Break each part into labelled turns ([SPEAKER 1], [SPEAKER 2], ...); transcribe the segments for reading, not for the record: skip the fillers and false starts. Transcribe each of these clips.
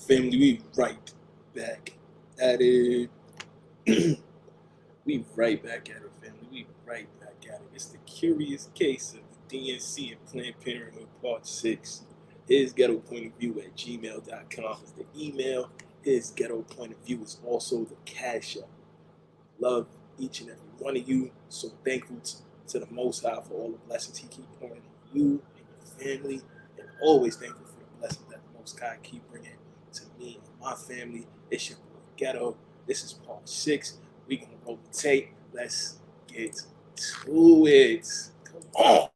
[SPEAKER 1] family, we right back at it. We right back at it, family. We right back at it. It's the curious case of the DNC and Planned Parenthood Part 6. His ghetto point of view at gmail.com is the email. His ghetto point of view is also the cash app. Love each and every one of you. So thankful to the Most High for all the blessings He keep pouring on you and your family. And always thankful for the blessings that the Most High keep bringing to me and my family. It's your boy Ghetto. This is Part 6. We gonna roll the tape. Let's get to it. Come on.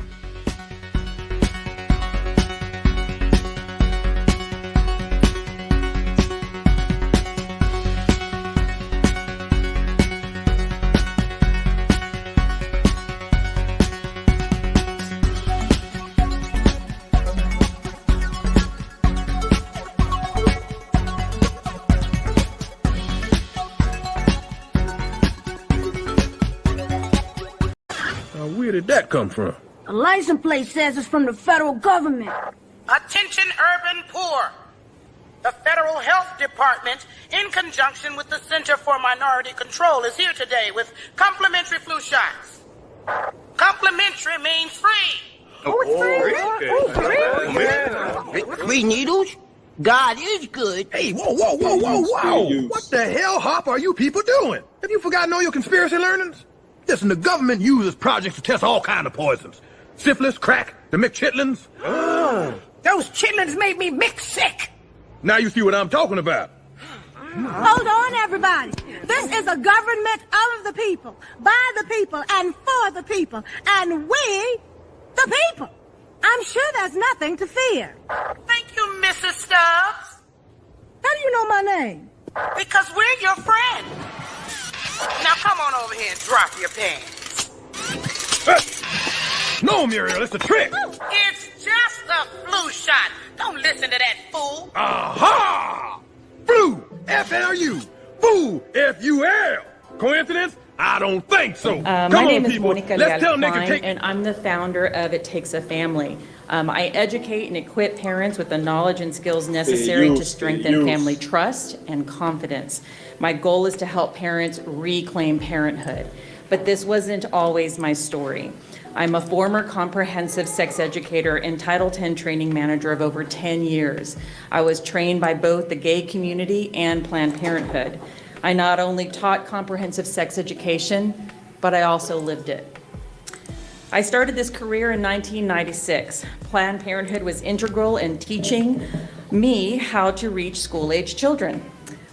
[SPEAKER 2] Where did that come from?
[SPEAKER 3] A license plate says it's from the federal government.
[SPEAKER 4] Attention urban poor. The Federal Health Department, in conjunction with the Center for Minority Control, is here today with complimentary flu shots. Complimentary means free.
[SPEAKER 5] Free needles? God is good.
[SPEAKER 2] Hey, whoa. What the hell, Hop, are you people doing? Have you forgotten all your conspiracy learnings? Listen, the government uses projects to test all kinds of poisons. Syphilis, crack, the McChitlins.
[SPEAKER 5] Oh, those chitlins made me mix sick.
[SPEAKER 2] Now you see what I'm talking about.
[SPEAKER 3] Hold on, everybody. This is a government of the people, by the people, and for the people. And we, the people. I'm sure there's nothing to fear.
[SPEAKER 4] Thank you, Mrs. Stubbs.
[SPEAKER 3] How do you know my name?
[SPEAKER 4] Because we're your friend. Now come on over here and drop your pants.
[SPEAKER 2] No, Muriel, it's a trick.
[SPEAKER 4] It's just a flu shot. Don't listen to that fool.
[SPEAKER 2] Aha! Flu, F-L-U. Foo, F-U-L. Coincidence? I don't think so.
[SPEAKER 6] My name is Monica
[SPEAKER 2] Let's tell
[SPEAKER 6] Leal
[SPEAKER 2] nigga
[SPEAKER 6] Klein, and I'm the founder of It Takes a Family. I educate and equip parents with the knowledge and skills necessary to strengthen family trust and confidence. My goal is to help parents reclaim parenthood. But this wasn't always my story. I'm a former comprehensive sex educator and Title X training manager of over 10 years. I was trained by both the gay community and Planned Parenthood. I not only taught comprehensive sex education, but I also lived it. I started this career in 1996. Planned Parenthood was integral in teaching me how to reach school-age children.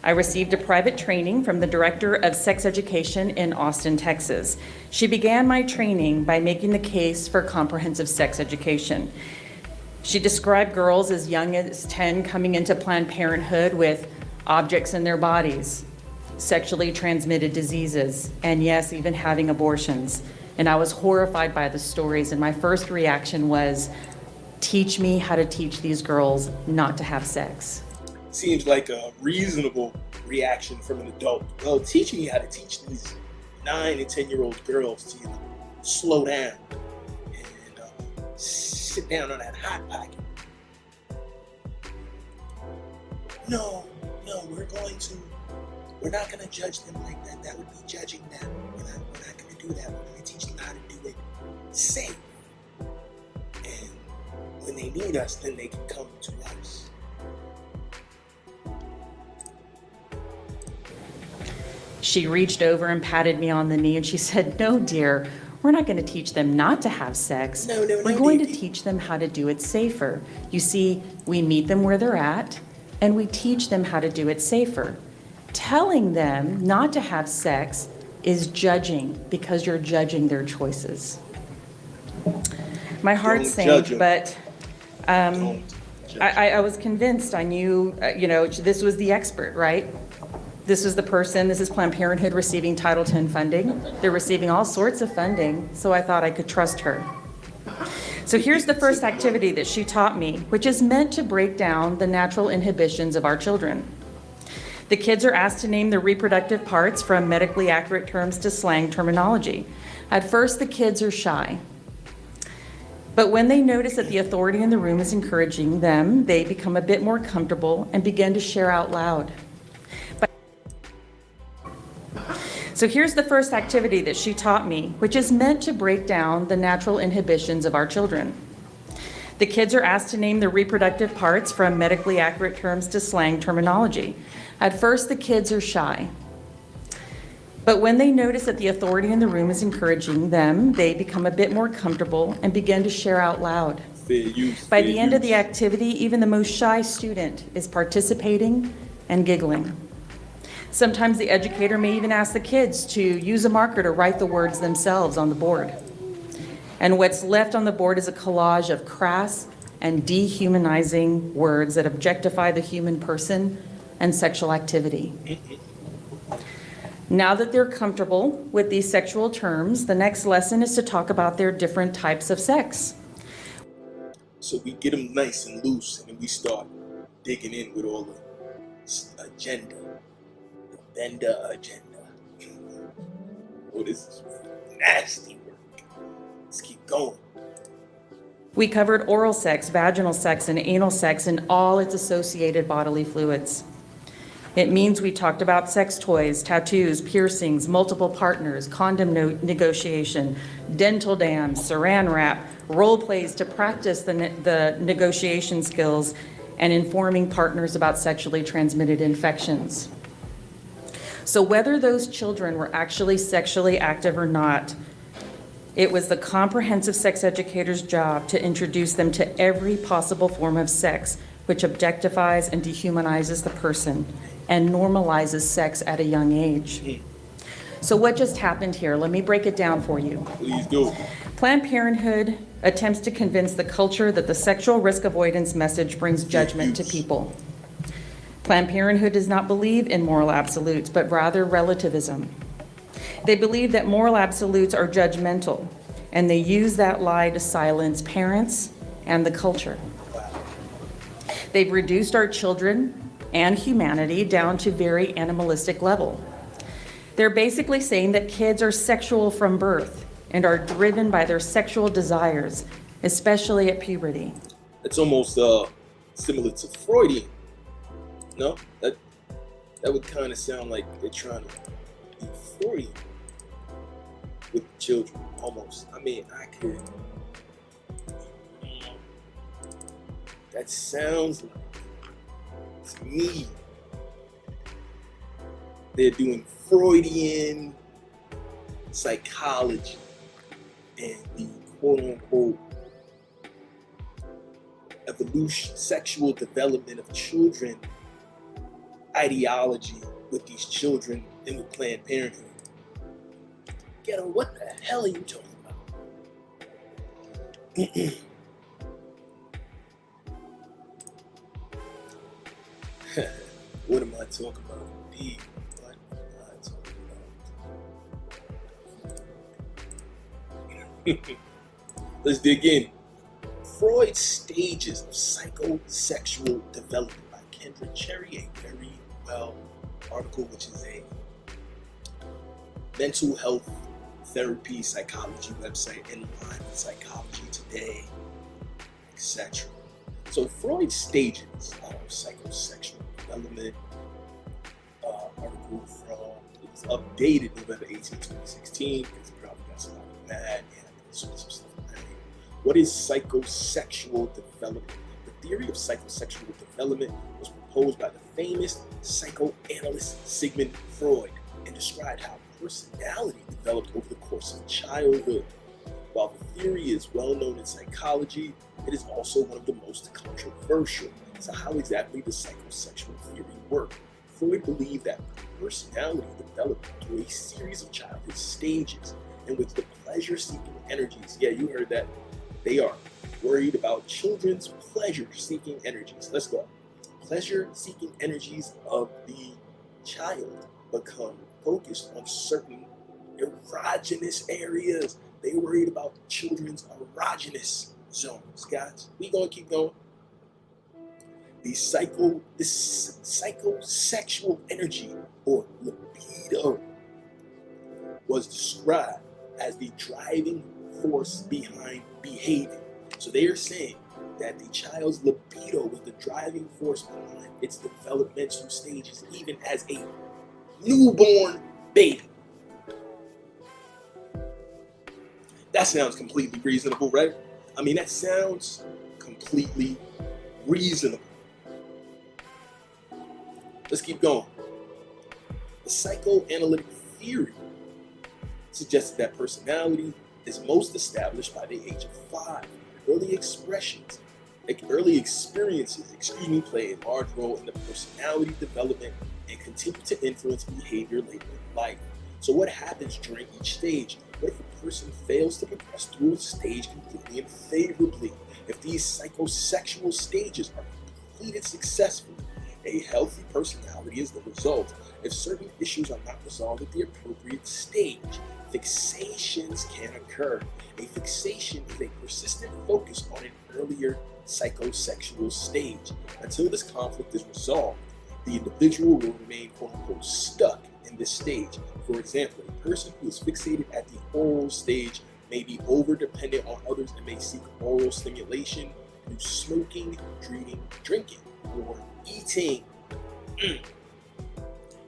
[SPEAKER 6] I received a private training from the Director of Sex Education in Austin, Texas. She began my training by making the case for comprehensive sex education. She described girls as young as 10 coming into Planned Parenthood with objects in their bodies, sexually transmitted diseases, and yes, even having abortions. And I was horrified by the stories, and my first reaction was, teach me how to teach these girls not to have sex.
[SPEAKER 1] Seems like a reasonable reaction from an adult. Well, teaching you how to teach these 9 and 10-year-old girls to slow down and sit down on that hot pocket. No, we're not going to judge them like that. That would be judging them. We're not going to do that. We're going to teach them how to do it safe. And when they need us, then they can come to us.
[SPEAKER 6] She reached over and patted me on the knee and she said, no, dear, we're not going to teach them not to have sex. We're going to teach them how to do it safer. You see, we meet them where they're at and we teach them how to do it safer. Telling them not to have sex is judging because you're judging their choices. My heart sank, but I was convinced. I knew, this was the expert, right? This is the person, this is Planned Parenthood receiving Title X funding. They're receiving all sorts of funding, so I thought I could trust her. So here's the first activity that she taught me, which is meant to break down the natural inhibitions of our children. The kids are asked to name their reproductive parts from medically accurate terms to slang terminology. At first, the kids are shy. But when they notice that the authority in the room is encouraging them, they become a bit more comfortable and begin to share out loud. So here's the first activity that she taught me, which is meant to break down the natural inhibitions of our children. The kids are asked to name their reproductive parts from medically accurate terms to slang terminology. At first, the kids are shy. But when they notice that the authority in the room is encouraging them, they become a bit more comfortable and begin to share out loud. By the end of the activity, even the most shy student is participating and giggling. Sometimes the educator may even ask the kids to use a marker to write the words themselves on the board. And what's left on the board is a collage of crass and dehumanizing words that objectify the human person and sexual activity. Now that they're comfortable with these sexual terms, the next lesson is to talk about their different types of sex.
[SPEAKER 1] So we get them nice and loose, and then we start digging in with all the agenda. Bender agenda. Oh, this is nasty work. Let's keep going.
[SPEAKER 6] We covered oral sex, vaginal sex, and anal sex and all its associated bodily fluids. It means we talked about sex toys, tattoos, piercings, multiple partners, condom negotiation, dental dams, saran wrap, role plays to practice the negotiation skills, and informing partners about sexually transmitted infections. So whether those children were actually sexually active or not, it was the comprehensive sex educator's job to introduce them to every possible form of sex, which objectifies and dehumanizes the person and normalizes sex at a young age. So what just happened here? Let me break it down for you.
[SPEAKER 1] Please do.
[SPEAKER 6] Planned Parenthood attempts to convince the culture that the sexual risk avoidance message brings judgment to people. Planned Parenthood does not believe in moral absolutes, but rather relativism. They believe that moral absolutes are judgmental, and they use that lie to silence parents and the culture. They've reduced our children and humanity down to very animalistic level. They're basically saying that kids are sexual from birth and are driven by their sexual desires, especially at puberty.
[SPEAKER 1] It's almost similar to Freudian. No, that would kind of sound like they're trying to be Freudian with children, almost. I mean, I could. That sounds like, to me, they're doing Freudian psychology and the quote-unquote evolution, sexual development of children ideology with these children and with Planned Parenthood. Ghetto, what the hell are you talking about? What am I talking about? Indeed, what am I talking about? Let's dig in. Freud's Stages of Psychosexual Development by Kendra Cherry, a very well article, which is a mental health therapy psychology website in line with Psychology Today, etc. So Freud's Stages of Psychosexual Development article it was updated November 18, 2016, because it probably got somebody mad and some stuff like that. What is psychosexual development? The theory of psychosexual development was proposed by the famous psychoanalyst Sigmund Freud and described how personality developed over the course of childhood. While the theory is well known in psychology, it is also one of the most controversial. So how exactly does psychosexual theory work? Freud believed that personality developed through a series of childhood stages in which the pleasure-seeking energies, yeah, you heard that, they are worried about children's pleasure-seeking energies. Let's go. Pleasure-seeking energies of the child become focused on certain erogenous areas. They worried about children's erogenous zones, guys. We gonna keep going. This psychosexual energy, or libido, was described as the driving force behind behaving. So they are saying that the child's libido was the driving force behind its developmental stages, even as a newborn baby. That sounds completely reasonable, right? I mean, that sounds completely reasonable. Let's keep going. The psychoanalytic theory suggests that personality is most established by the age of 5. Early experiences, play a large role in the personality development and continue to influence behavior later in life. So what happens during each stage? What if a person fails to progress through a stage completely and favorably? If these psychosexual stages are completed successfully, a healthy personality is the result. If certain issues are not resolved at the appropriate stage, fixations can occur. A fixation is a persistent focus on an earlier psychosexual stage. Until this conflict is resolved, the individual will remain, quote-unquote, stuck in this stage. For example, a person who is fixated at the oral stage may be over-dependent on others and may seek oral stimulation through smoking, drinking, or eating.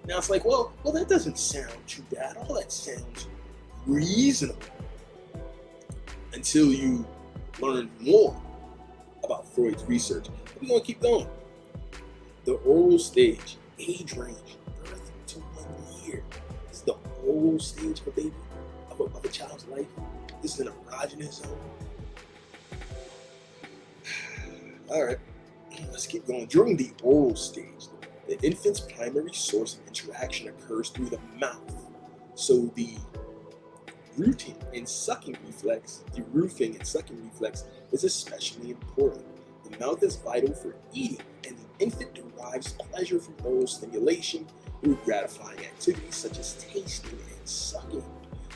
[SPEAKER 1] Now it's like, well, that doesn't sound too bad. All that sounds reasonable until you learn more about Freud's research. We're going to keep going. The oral stage, age range, birth to 1 year. This is the oral stage of a baby, of a child's life. This is an erogenous zone. All right, let's keep going. During the oral stage, the infant's primary source of interaction occurs through the mouth. So the roofing and sucking reflex is especially important. The mouth is vital for eating, and the infant derives pleasure from oral stimulation through gratifying activities such as tasting and sucking.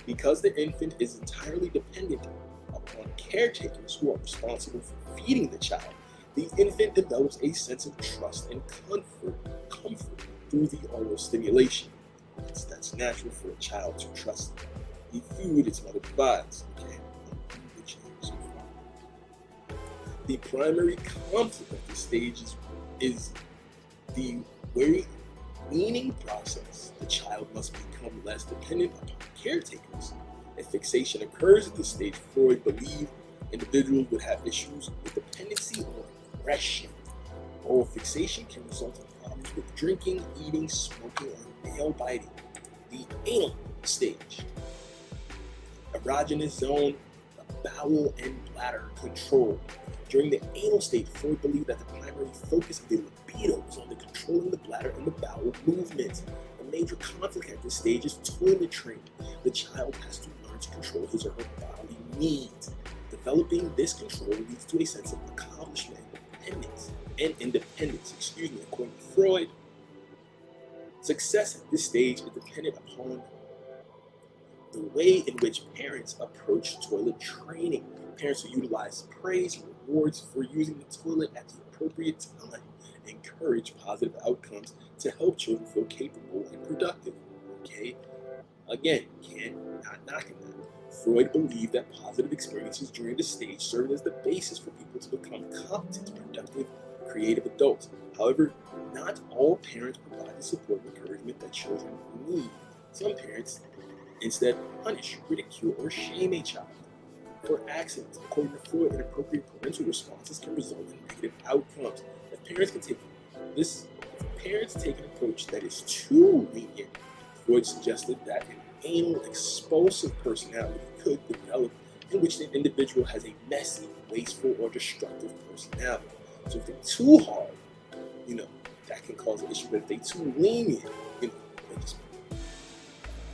[SPEAKER 1] Because the infant is entirely dependent upon caretakers who are responsible for feeding the child, the infant develops a sense of trust and comfort through the oral stimulation. That's natural for a child to trust the food its mother provides. Okay? The primary conflict at this stage is the weaning process. The child must become less dependent upon caretakers. If fixation occurs at this stage, Freud believed individuals would have issues with dependency or aggression. Oral fixation can result in problems with drinking, eating, smoking, or nail biting. The anal stage. Erogenous zone, the bowel and bladder control. During the anal state, Freud believed that the primary focus of the libido was on the controlling the bladder and the bowel movements. A major conflict at this stage is toilet training. The child has to learn to control his or her bodily needs. Developing this control leads to a sense of accomplishment and independence, according to Freud. Success at this stage is dependent upon the way in which parents approach toilet training. Parents who utilize praise and rewards for using the toilet at the appropriate time encourage positive outcomes to help children feel capable and productive. Okay? Again, not knocking that. Freud believed that positive experiences during this stage served as the basis for people to become competent, productive, creative adults. However, not all parents provide the support and encouragement that children need. Some parents instead punish, ridicule, or shame a child for accidents. According to Freud, inappropriate parental responses can result in negative outcomes. If parents take an approach that is too lenient, Freud suggested that an anal expulsive personality could develop, in which the individual has a messy, wasteful, or destructive personality. So if they're too hard, that can cause an issue. But if they're too lenient, they just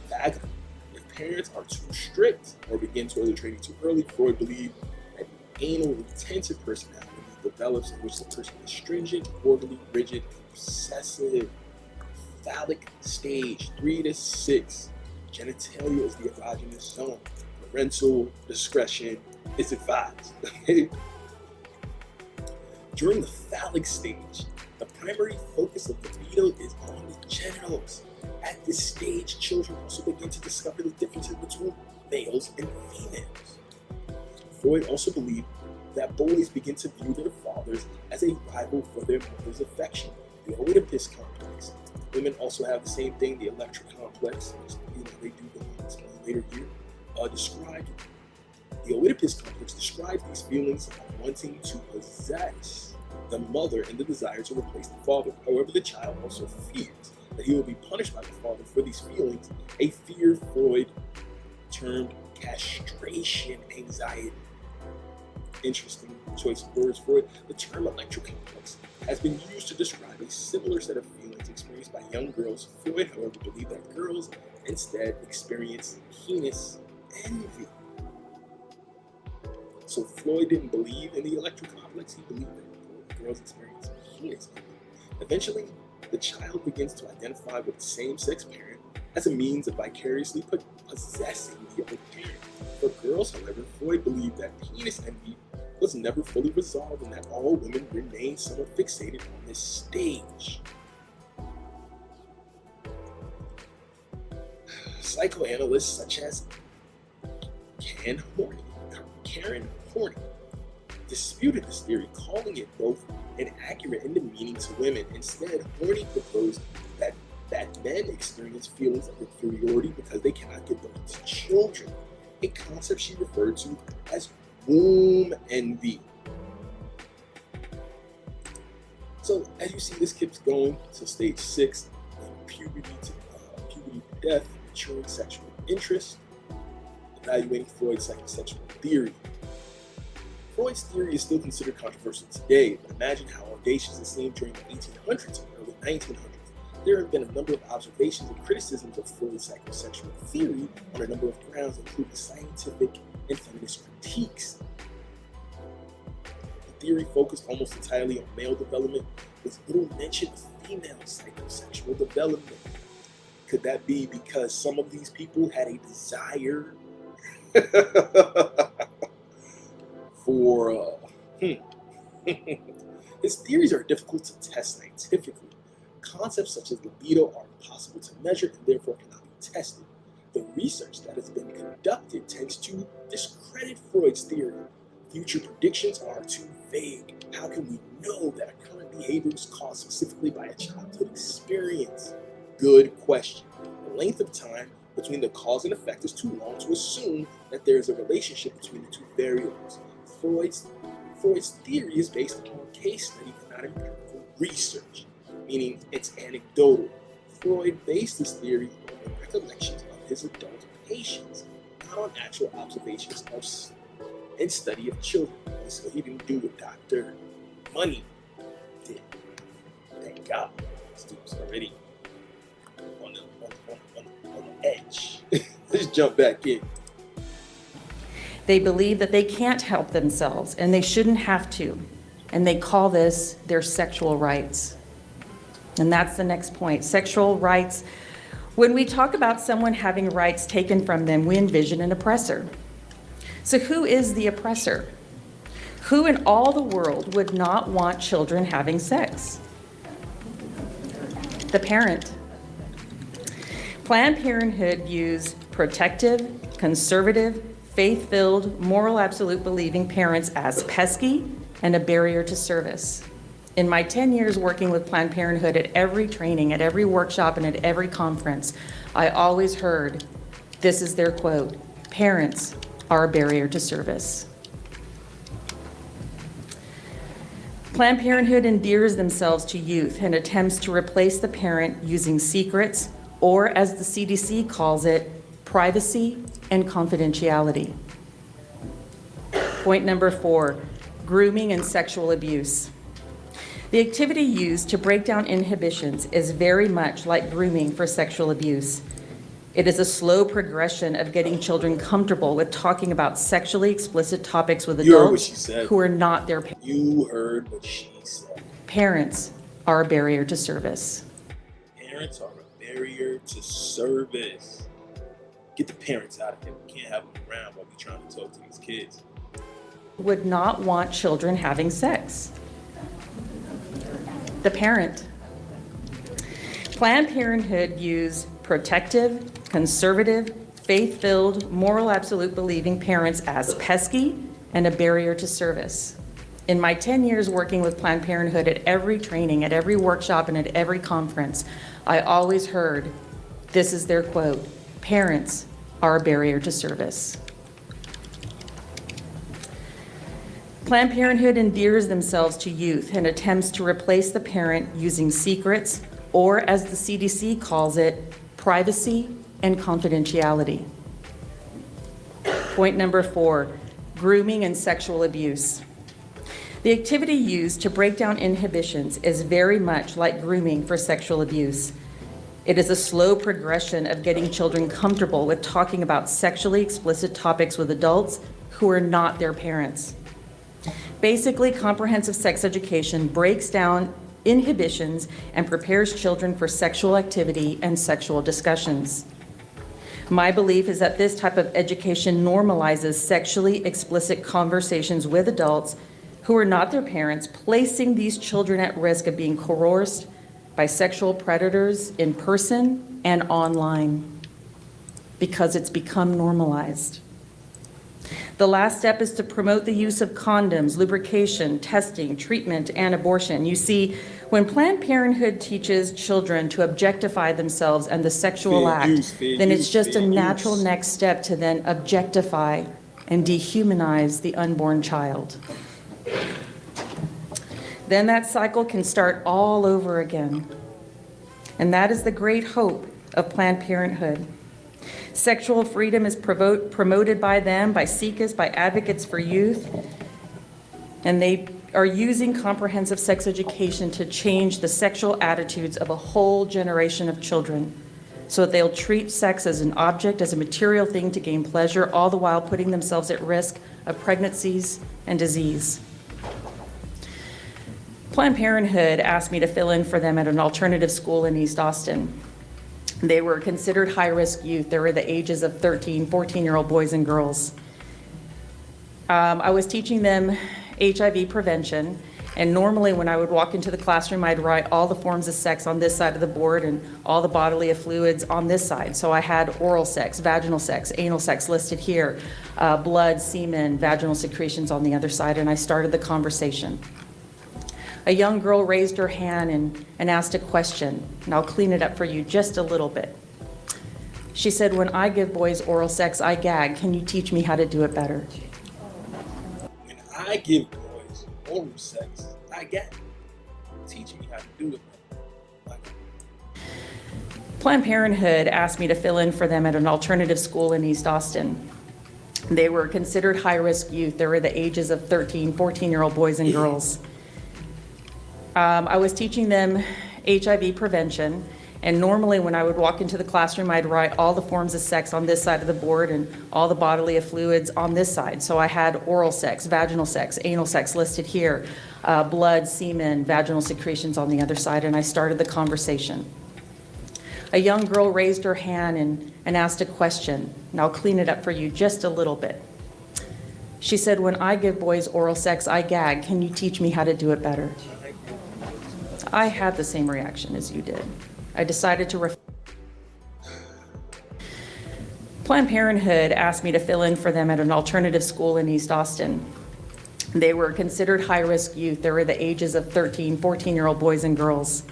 [SPEAKER 1] bag them. If parents are too strict or begin toilet training too early, Freud believed that an anal intensive personality develops, in which the person is stringent, orderly, rigid, and obsessive. Phallic stage 3 to 6. Genitalia is the erogenous zone. Parental discretion is advised. During the phallic stage, the primary focus of libido is on the genitals. At this stage, children also begin to discover the differences between males and females. Freud also believed that boys begin to view their fathers as a rival for their mother's affection, the Oedipus complex. Women also have the same thing, the Electra complex, which they do go on explain later here. The Oedipus complex describes these feelings of wanting to possess the mother and the desire to replace the father. However, the child also fears that he will be punished by the father for these feelings, a fear Freud termed castration anxiety. Interesting choice of words for it. The term Electra complex has been used to describe a similar set of feelings experienced by young girls. Freud, however, believed that girls instead experience penis envy. So Freud didn't believe in the Electra complex, he believed that girls experience penis envy. Eventually, the child begins to identify with the same-sex parent as a means of vicariously possessing the other parent. For girls, however, Freud believed that penis envy was never fully resolved and that all women remain somewhat fixated on this stage. Psychoanalysts such as Karen Horney disputed this theory, calling it both inaccurate and demeaning to women. Instead, Horney proposed that men experience feelings of inferiority because they cannot give birth to children, a concept she referred to as womb envy. So as you see, this keeps going to stage 6, puberty to death, maturing sexual interest, evaluating Freud's psychosexual theory. Freud's theory is still considered controversial today, but imagine how audacious it seemed during the 1800s and early 1900s. There have been a number of observations and criticisms of Freud's psychosexual theory on a number of grounds, including scientific and feminist critiques. The theory focused almost entirely on male development, with little mention of female psychosexual development. Could that be because some of these people had a desire for His theories are difficult to test scientifically. Concepts such as libido are impossible to measure and therefore cannot be tested. The research that has been conducted tends to discredit Freud's theory. Future predictions are too vague. How can we know that a current behavior is caused specifically by a childhood experience? Good question. The length of time between the cause and effect is too long to assume that there is a relationship between the two variables. Freud's theory is based upon case study and not empirical research, meaning it's anecdotal. Freud based his theory on the recollections of his adult patients, not on actual observations and study of children. So he didn't do what Dr. Money did. Thank God. Students already on the edge. Let's jump back in.
[SPEAKER 6] They believe that they can't help themselves and they shouldn't have to. And they call this their sexual rights. And that's the next point. Sexual rights. When we talk about someone having rights taken from them, we envision an oppressor. So who is the oppressor? Who in all the world would not want children having sex? The parent. Planned Parenthood views protective, conservative, faith-filled, moral absolute believing parents as pesky and a barrier to service. In my 10 years working with Planned Parenthood, at every training, at every workshop, and at every conference, I always heard, this is their quote, parents are a barrier to service. Planned Parenthood endears themselves to youth and attempts to replace the parent using secrets, or as the CDC calls it, privacy and confidentiality. Point number 4, grooming and sexual abuse. The activity used to break down inhibitions is very much like grooming for sexual abuse. It is a slow progression of getting children comfortable with talking about sexually explicit topics with adults who are not their parents.
[SPEAKER 1] You heard what she said.
[SPEAKER 6] Parents are a barrier to service.
[SPEAKER 1] Parents are a barrier to service. Get the parents out of here. We can't have them around while we're trying to talk to these kids.
[SPEAKER 6] Would not want children having sex. The parent. Planned Parenthood views protective, conservative, faith-filled, moral absolute believing parents as pesky and a barrier to service. In my 10 years working with Planned Parenthood, at every training, at every workshop, and at every conference, I always heard, this is their quote, "Parents are a barrier to service." Planned Parenthood endears themselves to youth and attempts to replace the parent using secrets, or as the CDC calls it, privacy and confidentiality. Point number 4, grooming and sexual abuse. The activity used to break down inhibitions is very much like grooming for sexual abuse. It is a slow progression of getting children comfortable with talking about sexually explicit topics with adults who are not their parents. Basically, comprehensive sex education breaks down inhibitions and prepares children for sexual activity and sexual discussions. My belief is that this type of education normalizes sexually explicit conversations with adults who are not their parents, placing these children at risk of being coerced by sexual predators in person and online, because it's become normalized. The last step is to promote the use of condoms, lubrication, testing, treatment, and abortion. You see, when Planned Parenthood teaches children to objectify themselves and the sexual act, then it's just a natural next step to then objectify and dehumanize the unborn child. Then that cycle can start all over again. And that is the great hope of Planned Parenthood. Sexual freedom is promoted by them, by SIECUS, by advocates for youth, and they are using comprehensive sex education to change the sexual attitudes of a whole generation of children so that they'll treat sex as an object, as a material thing to gain pleasure, all the while putting themselves at risk of pregnancies and disease. Planned Parenthood asked me to fill in for them at an alternative school in East Austin. They were considered high-risk youth. They were the ages of 13, 14-year-old boys and girls. I was teaching them HIV prevention, and normally when I would walk into the classroom, I'd write all the forms of sex on this side of the board and all the bodily fluids on this side. So I had oral sex, vaginal sex, anal sex listed here, blood, semen, vaginal secretions on the other side, and I started the conversation. A young girl raised her hand and asked a question, and I'll clean it up for you just a little bit. She said, "When I give boys oral sex, I gag. Can you teach me how to do it better?"
[SPEAKER 1] When I give boys oral sex, I gag. Teach me how to do it better.
[SPEAKER 6] Planned Parenthood asked me to fill in for them at an alternative school in East Austin. They were considered high-risk youth. They were the ages of 13, 14-year-old boys and girls. I was teaching them HIV prevention, and normally when I would walk into the classroom, I'd write all the forms of sex on this side of the board and all the bodily fluids on this side. So I had oral sex, vaginal sex, anal sex listed here, blood, semen, vaginal secretions on the other side, and I started the conversation. A young girl raised her hand and asked a question, and I'll clean it up for you just a little bit. She said, "When I give boys oral sex, I gag. Can you teach me how to do it better?" I had the same reaction as you did. I decided to Planned Parenthood asked me to fill in for them at an alternative school in East Austin. They were considered high-risk youth. They were the ages of 13, 14-year-old boys and girls.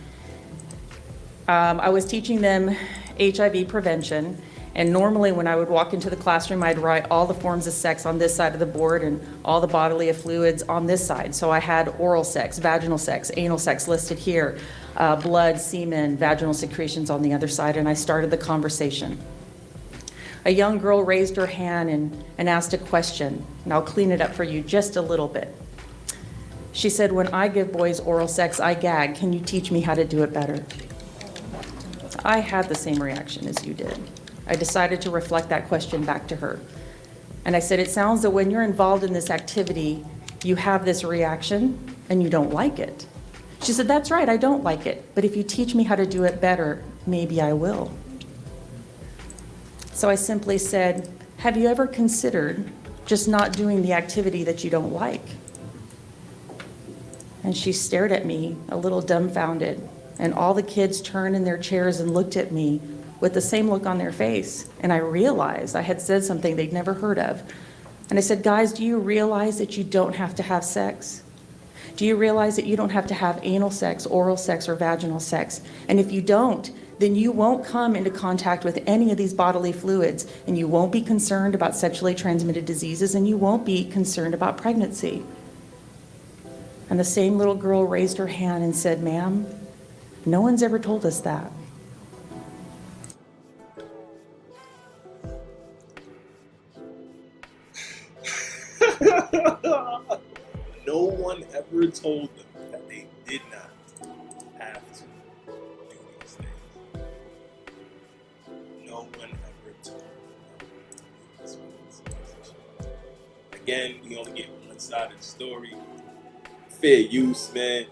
[SPEAKER 6] I was teaching them HIV prevention, and normally when I would walk into the classroom, I'd write all the forms of sex on this side of the board and all the bodily fluids on this side. So I had oral sex, vaginal sex, anal sex listed here, blood, semen, vaginal secretions on the other side, and I started the conversation. A young girl raised her hand and asked a question, and I'll clean it up for you just a little bit. She said, "When I give boys oral sex, I gag. Can you teach me how to do it better?" I had the same reaction as you did. I decided to reflect that question back to her. And I said, "It sounds that when you're involved in this activity, you have this reaction and you don't like it." She said, "That's right, I don't like it. But if you teach me how to do it better, maybe I will." So I simply said, "Have you ever considered just not doing the activity that you don't like?" And she stared at me, a little dumbfounded. And all the kids turned in their chairs and looked at me with the same look on their face. And I realized I had said something they'd never heard of. And I said, guys, do you realize that you don't have to have sex? Do you realize that you don't have to have anal sex, oral sex, or vaginal sex? And if you don't, then you won't come into contact with any of these bodily fluids, and you won't be concerned about sexually transmitted diseases, and you won't be concerned about pregnancy. And the same little girl raised her hand and said, ma'am, no one's ever told us that.
[SPEAKER 1] No one ever told them that they did not have to do these things. No one ever told them that they Again, we only get one side of the story. Fair use, man.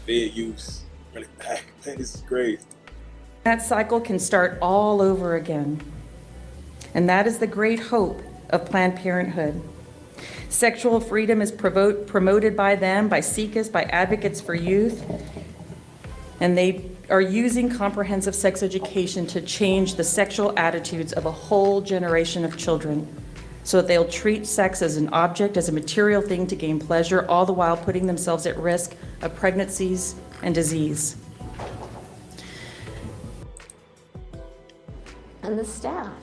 [SPEAKER 1] Fair use. Run it back, man. This is crazy.
[SPEAKER 6] That cycle can start all over again. And that is the great hope of Planned Parenthood. Sexual freedom is promoted by them, by SIECUS, by Advocates for Youth, and they are using comprehensive sex education to change the sexual attitudes of a whole generation of children so that they'll treat sex as an object, as a material thing to gain pleasure, all the while putting themselves at risk of pregnancies and disease.
[SPEAKER 7] And the staff.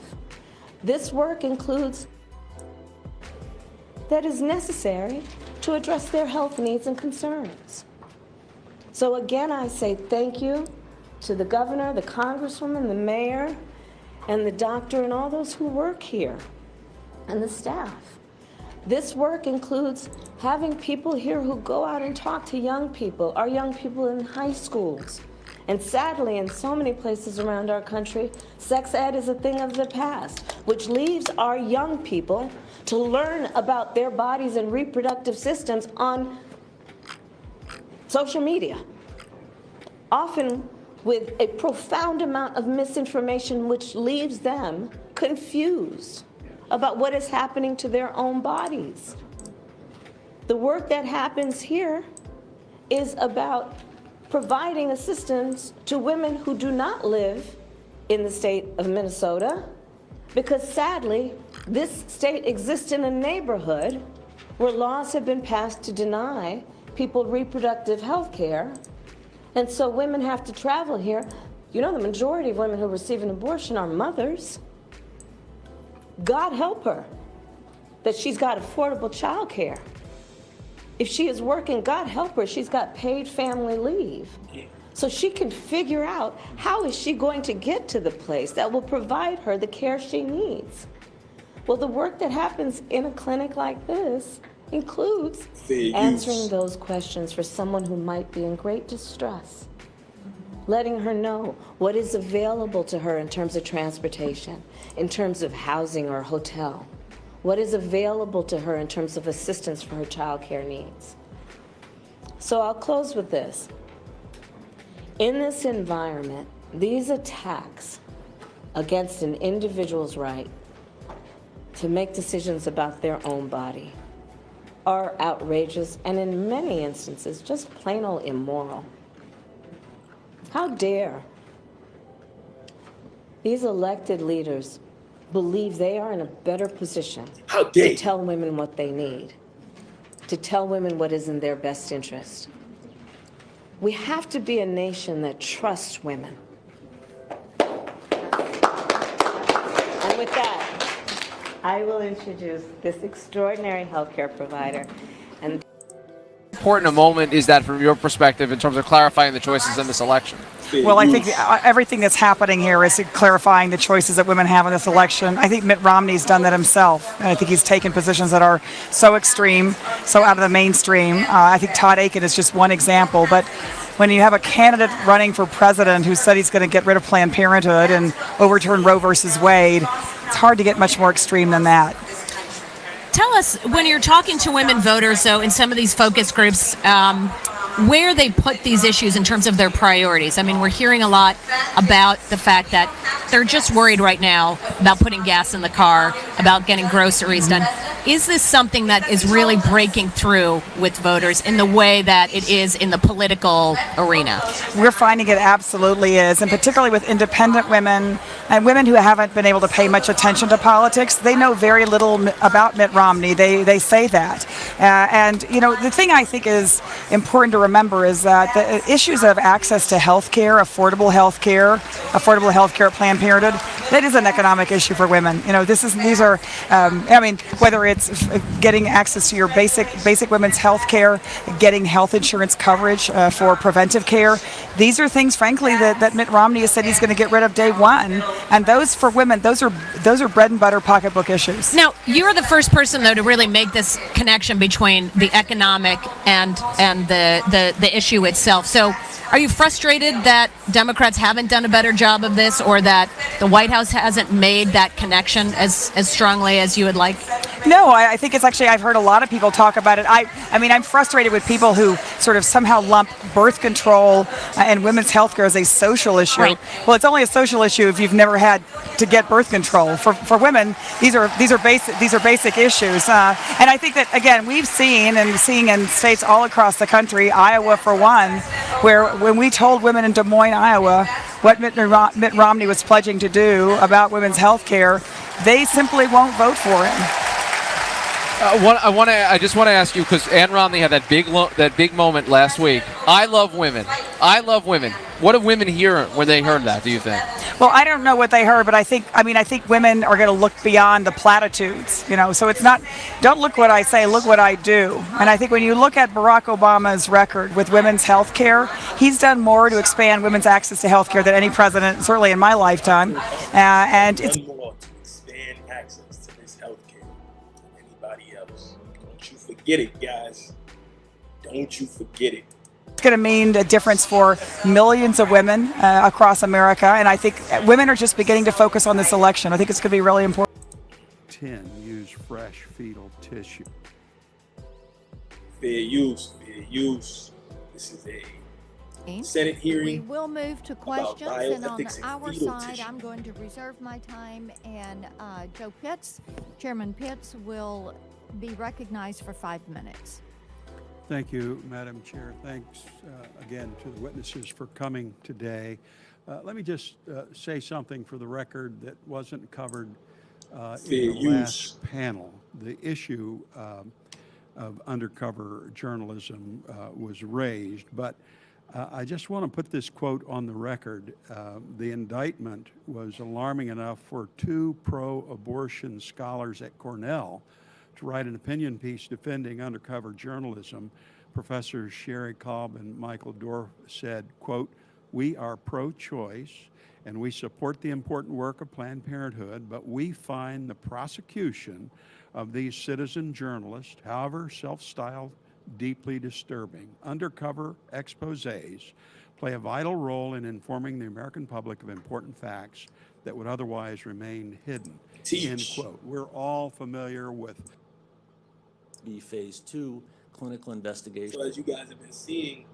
[SPEAKER 7] This work includes that is necessary to address their health needs and concerns. So again, I say thank you to the governor, the congresswoman, the mayor, and the doctor, and all those who work here, and the staff. This work includes having people here who go out and talk to young people, our young people in high schools. And sadly, in so many places around our country, sex ed is a thing of the past, which leaves our young people to learn about their bodies and reproductive systems on social media, often with a profound amount of misinformation which leaves them confused about what is happening to their own bodies. The work that happens here is about providing assistance to women who do not live in the state of Minnesota, because sadly, this state exists in a neighborhood where laws have been passed to deny people reproductive health care, and so women have to travel here. You know, the majority of women who receive an abortion are mothers. God help her that she's got affordable child care. If she is working, God help her, she's got paid family leave. So she can figure out how is she going to get to the place that will provide her the care she needs. Well, the work that happens in a clinic like this includes answering those questions for someone who might be in great distress, letting her know what is available to her in terms of transportation, in terms of housing or hotel, what is available to her in terms of assistance for her child care needs. So I'll close with this. In this environment, these attacks against an individual's right to make decisions about their own body are outrageous and in many instances just plain old immoral. How dare these elected leaders believe they are in a better position to tell women what they need, to tell women what is in their best interest. We have to be a nation that trusts women. And with that, I will introduce this extraordinary healthcare provider. And
[SPEAKER 8] important a moment is that from your perspective in terms of clarifying the choices in this election?
[SPEAKER 9] Well, I think everything that's happening here is clarifying the choices that women have in this election. I think Mitt Romney's done that himself, and I think he's taken positions that are so extreme, so out of the mainstream. I think Todd Akin is just one example, but when you have a candidate running for president who said he's going to get rid of Planned Parenthood and overturn Roe versus Wade, it's hard to get much more extreme than that.
[SPEAKER 10] Tell us, when you're talking to women voters, though, in some of these focus groups, where they put these issues in terms of their priorities. I mean, we're hearing a lot about the fact that they're just worried right now about putting gas in the car, about getting groceries done. Is this something that is really breaking through with voters in the way that it is in the political arena?
[SPEAKER 9] We're finding it absolutely is, and particularly with independent women and women who haven't been able to pay much attention to politics. They know very little about Mitt Romney. They say that. And, you know, the thing I think is important to remember is that the issues of access to health care, affordable health care at Planned Parenthood, that is an economic issue for women. You know, these are, I mean, whether it's getting access to your basic women's health care, getting health insurance coverage for preventive care, these are things, frankly, that Mitt Romney has said he's going to get rid of day one. And those, for women, those are bread and butter pocketbook issues.
[SPEAKER 10] Now, you're the first person, though, to really make this connection between the economic and the issue itself. So are you frustrated that Democrats haven't done a better job of this, or that the White House hasn't made that connection as strongly as you would like?
[SPEAKER 9] No, I think it's actually, I've heard a lot of people talk about it. I mean, I'm frustrated with people who sort of somehow lump birth control and women's health care as a social issue.
[SPEAKER 10] Right.
[SPEAKER 9] Well, it's only a social issue if you've never had to get birth control. For women, these are basic issues. And I think that, again, we've seen and seeing in states all across the country, Iowa for one, where when we told women in Des Moines, Iowa, what Mitt Romney was pledging to do about women's health care, they simply won't vote for him.
[SPEAKER 8] I just want to ask you, because Ann Romney had that big moment last week. I love women. I love women. What do women hear when they heard that, do you think?
[SPEAKER 9] Well, I don't know what they heard, but I think women are going to look beyond the platitudes, you know. So it's not, don't look what I say, look what I do. And I think when you look at Barack Obama's record with women's health care, he's done more to expand women's access to health care than any president, certainly in my lifetime. And it's
[SPEAKER 1] more to expand access to this health care than anybody else. Don't you forget it, guys. Don't you forget it.
[SPEAKER 9] going to mean a difference for millions of women across America. And I think women are just beginning to focus on this election. I think it's going to be really important.
[SPEAKER 11] 10. Use fresh fetal tissue.
[SPEAKER 1] Fair use, fair use. This is a Senate hearing.
[SPEAKER 12] We will move to questions, and on
[SPEAKER 1] bioethics and
[SPEAKER 12] our
[SPEAKER 1] fetal
[SPEAKER 12] side,
[SPEAKER 1] tissue.
[SPEAKER 12] I'm going to reserve my time, and Joe Pitts, Chairman Pitts, will be recognized for 5 minutes.
[SPEAKER 11] Thank you, Madam Chair. Thanks again to the witnesses for coming today. Let me just say something for the record that wasn't covered in the last panel. The issue of undercover journalism was raised, but I just want to put this quote on the record. The indictment was alarming enough for 2 pro-abortion scholars at Cornell to write an opinion piece defending undercover journalism. Professors Sherry Cobb and Michael Dorf said, quote, "We are pro-choice and we support the important work of Planned Parenthood, but we find the prosecution of these citizen journalists, however self-styled, deeply disturbing. Undercover exposés play a vital role in informing the American public of important facts that would otherwise remain hidden." End quote. We're all familiar with
[SPEAKER 13] the phase 2 clinical investigation.
[SPEAKER 1] So as you guys have been seeing,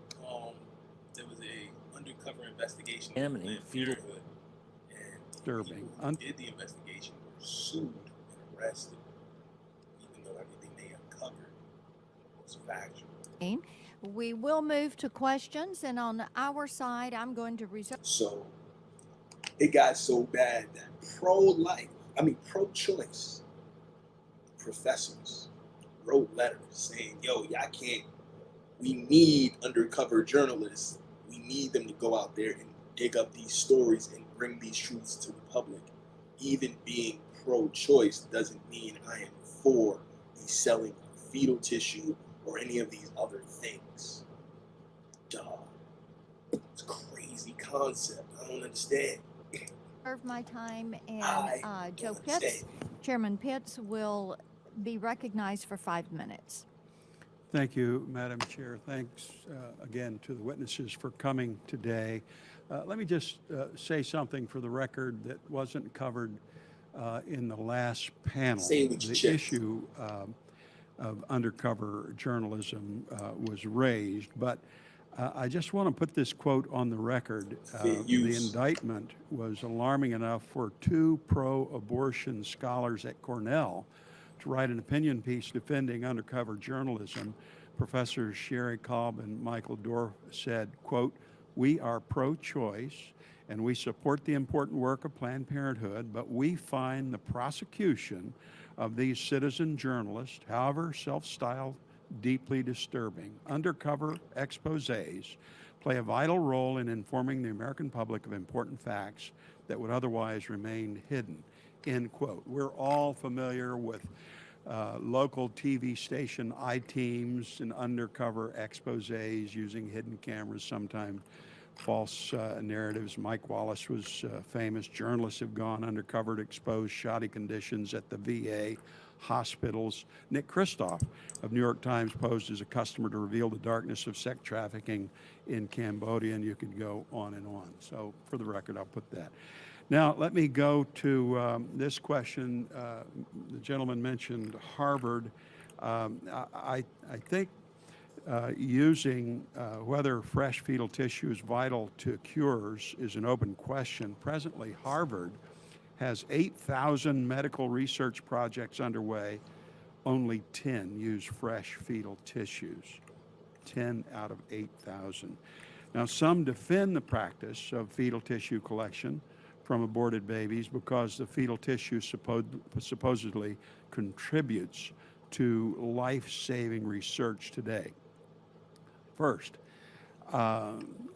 [SPEAKER 1] there was a undercover investigation in Planned Parenthood, and
[SPEAKER 11] disturbing.
[SPEAKER 1] people who did the investigation were sued and arrested, even though everything they uncovered was factual.
[SPEAKER 12] We will move to questions, and on our side, I'm going to reserve.
[SPEAKER 1] So it got so bad that pro-choice professors wrote letters saying, yo, y'all can't, we need undercover journalists. We need them to go out there and dig up these stories and bring these truths to the public. Even being pro-choice doesn't mean I am for the selling of fetal tissue or any of these other things. Duh. It's a crazy concept. I don't understand.
[SPEAKER 12] Reserve my time, and Joe Pitts, Chairman Pitts, will be recognized for 5 minutes.
[SPEAKER 11] Thank you, Madam Chair. Thanks again to the witnesses for coming today. Let me just say something for the record that wasn't covered in the last panel. The issue of undercover journalism was raised, but I just want to put this quote on the record. The indictment was alarming enough for 2 pro-abortion scholars at Cornell to write an opinion piece defending undercover journalism, Professors Sherry Cobb and Michael Dorff said, quote, "We are pro-choice and we support the important work of Planned Parenthood, but we find the prosecution of these citizen journalists, however self-styled, deeply disturbing. Undercover exposés play a vital role in informing the American public of important facts that would otherwise remain hidden," end quote. We're all familiar with local TV station I-teams and undercover exposés using hidden cameras, sometimes false narratives. Mike Wallace was famous. Journalists have gone undercover to expose shoddy conditions at the VA hospitals. Nick Kristof of New York Times posed as a customer to reveal the darkness of sex trafficking in Cambodia, and you could go on and on. So for the record, I'll put that. Now, let me go to this question. The gentleman mentioned Harvard. I think using whether fresh fetal tissue is vital to cures is an open question. Presently, Harvard has 8,000 medical research projects underway. Only 10 use fresh fetal tissues. 10 out of 8,000. Now, some defend the practice of fetal tissue collection from aborted babies because the fetal tissue supposedly contributes to life-saving research today. First,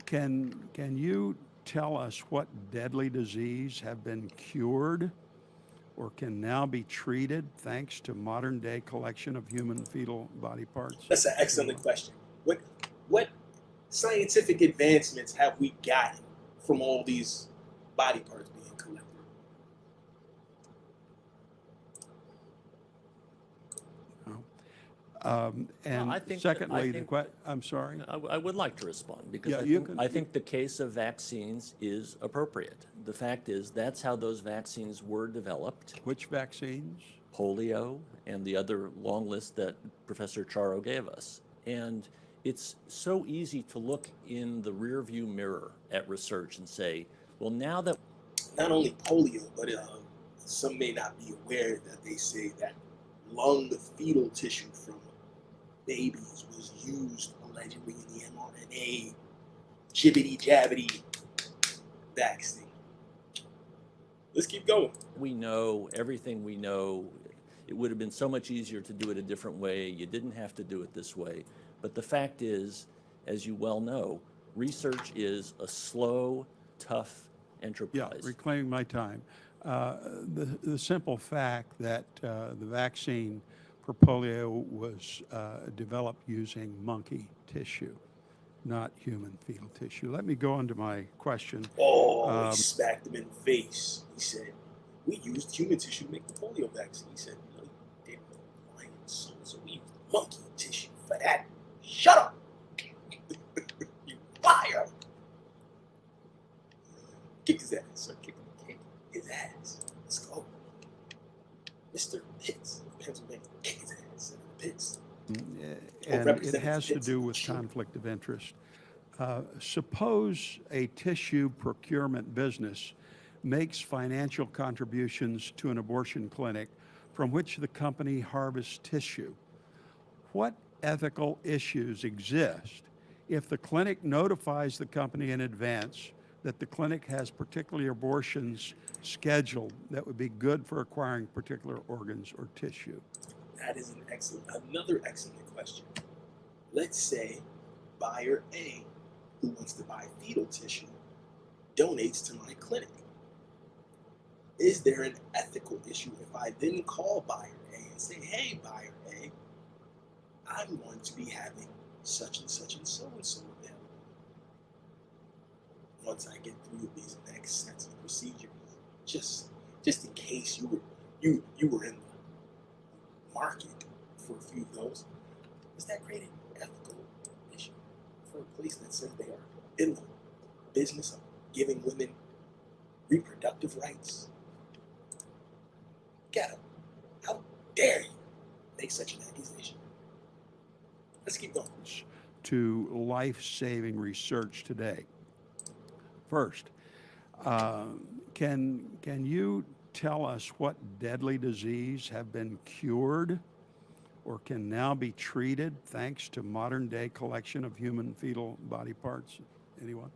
[SPEAKER 11] can you tell us what deadly disease have been cured or can now be treated thanks to modern-day collection of human fetal body parts?
[SPEAKER 1] That's an excellent question. What scientific advancements have we gotten from all these body parts being collected?
[SPEAKER 11] And
[SPEAKER 13] I think
[SPEAKER 11] secondly, I'm sorry.
[SPEAKER 13] I would like to respond because
[SPEAKER 11] Yeah,
[SPEAKER 13] I think the case of vaccines is appropriate. The fact is that's how those vaccines were developed.
[SPEAKER 11] Which vaccines?
[SPEAKER 13] Polio and the other long list that Professor Charo gave us. And it's so easy to look in the rearview mirror at research and say, well, now that
[SPEAKER 1] not only polio, but some may not be aware that they say that lung fetal tissue from babies was used allegedly in the mRNA jibbity jabbity vaccine. Let's keep going.
[SPEAKER 13] we know everything we know, it would have been so much easier to do it a different way. You didn't have to do it this way. But the fact is, as you well know, research is a slow, tough enterprise.
[SPEAKER 11] Yeah, reclaiming my time. The simple fact that the vaccine for polio was developed using monkey tissue, not human fetal tissue. Let me go on to my question.
[SPEAKER 1] Oh, he smacked him in the face. He said, we used human tissue to make the polio vaccine. He said, no, they didn't lying so we used monkey tissue for that. Shut up! You liar! Kick his ass, sir. Kick his ass. Let's go. Mr. Pitts, Pennsylvania. Kick his ass in the Pitts.
[SPEAKER 11] And it has to do with conflict of interest. Suppose a tissue procurement business makes financial contributions to an abortion clinic from which the company harvests tissue. What ethical issues exist if the clinic notifies the company in advance that the clinic has particular abortions scheduled that would be good for acquiring particular organs or tissue?
[SPEAKER 1] That is another excellent question. Let's say buyer A, who wants to buy fetal tissue, donates to my clinic. Is there an ethical issue if I then call buyer A and say, hey, buyer A, I'm going to be having such and so available. Once I get through these next sets of procedures, just in case you were in the market for a few of those, does that create an ethical issue for a place that says they are in the business of giving women reproductive rights? Get up. How dare you make such an accusation? Let's keep going.
[SPEAKER 11] To life-saving research today. First, can you tell us what deadly disease have been cured or can now be treated thanks to modern day collection of human fetal body parts? Anyone?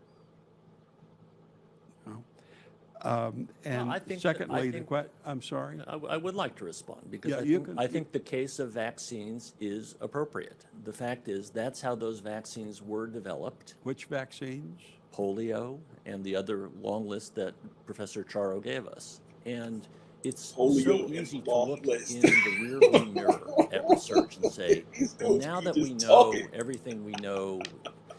[SPEAKER 11] No. And
[SPEAKER 13] I think
[SPEAKER 11] secondly, I'm sorry.
[SPEAKER 13] I would like to respond because
[SPEAKER 11] Yeah,
[SPEAKER 13] I think the case of vaccines is appropriate. The fact is that's how those vaccines were developed.
[SPEAKER 11] Which vaccines?
[SPEAKER 13] Polio and the other long list that Professor Charo gave us. And it's
[SPEAKER 1] Polio
[SPEAKER 13] so
[SPEAKER 1] and
[SPEAKER 13] easy to
[SPEAKER 1] long
[SPEAKER 13] look
[SPEAKER 1] list.
[SPEAKER 13] in the rearview mirror at research and say, well, now that we know everything we know,